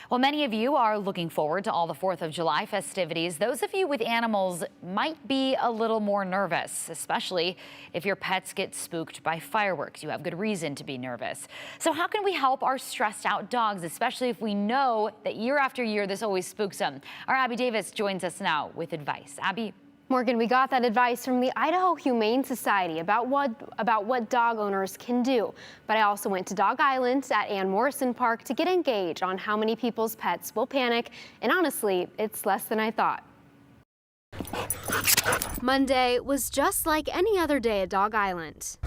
Well, many of you are looking forward to all the 4th of July festivities. Those of you with animals might be a little more nervous, especially if your pets get spooked by fireworks. You have good reason to be nervous. So how can we help our stressed out dogs, especially if we know that year after year this always spooks them? Our Abby Davis joins us now with advice. Abby? Morgan, we got that advice from the Idaho Humane Society about what dog owners can do. But I also went to Dog Island at Ann Morrison Park to get engaged on how many people's pets will panic. And honestly, it's less than I thought. Monday was just like any other day at Dog Island.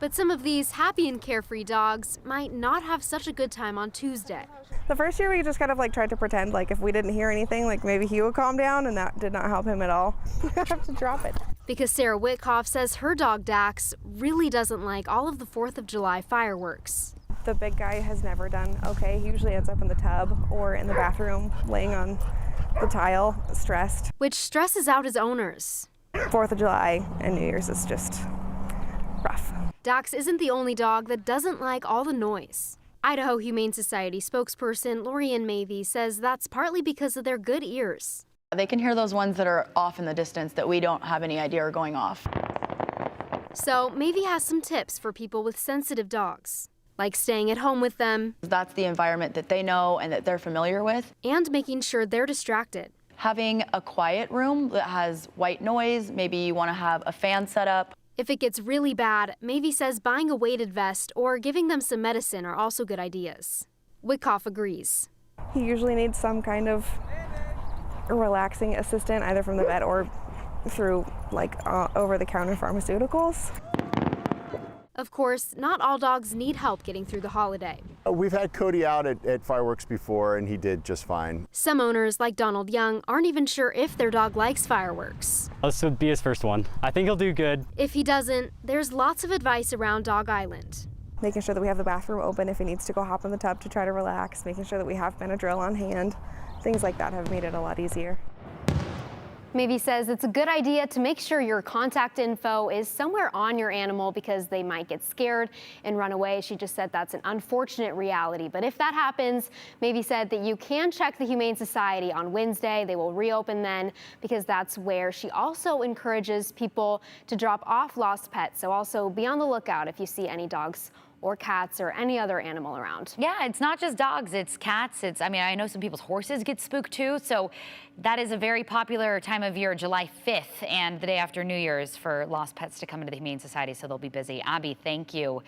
But some of these happy and carefree dogs might not have such a good time on Tuesday. The first year we just kind of tried to pretend like if we didn't hear anything, maybe he would calm down, and that did not help him at all. I have to drop it. Because Sarah Witkoff says her dog Dax really doesn't like all of the 4th of July fireworks. The big guy has never done okay. He usually ends up in the tub or in the bathroom laying on the tile, stressed. Which stresses out his owners. 4th of July and New Year's is just rough. Dax isn't the only dog that doesn't like all the noise. Idaho Humane Society spokesperson Lorianne Mavey says that's partly because of their good ears. They can hear those ones that are off in the distance that we don't have any idea are going off. So Mavey has some tips for people with sensitive dogs, like staying at home with them. That's the environment that they know and that they're familiar with. And making sure they're distracted. Having a quiet room that has white noise, maybe you want to have a fan set up. If it gets really bad, Mavey says buying a weighted vest or giving them some medicine are also good ideas. Witkoff agrees. He usually needs some kind of relaxing assistant, either from the vet or through over-the-counter pharmaceuticals. Of course, not all dogs need help getting through the holiday. We've had Cody out at fireworks before, and he did just fine. Some owners, like Donald Young, aren't even sure if their dog likes fireworks. This would be his first one. I think he'll do good. If he doesn't, there's lots of advice around Dog Island. Making sure that we have the bathroom open if he needs to go hop in the tub to try to relax, making sure that we have Benadryl on hand. Things like that have made it a lot easier. Mavey says it's a good idea to make sure your contact info is somewhere on your animal because they might get scared and run away. She just said that's an unfortunate reality. But if that happens, Mavey said that you can check the Humane Society on Wednesday. They will reopen then because that's where she also encourages people to drop off lost pets. So also be on the lookout if you see any dogs or cats or any other animal around. Yeah, it's not just dogs, it's cats. I know some people's horses get spooked too. So that is a very popular time of year, July 5th and the day after New Year's, for lost pets to come into the Humane Society. So they'll be busy. Abby, thank you.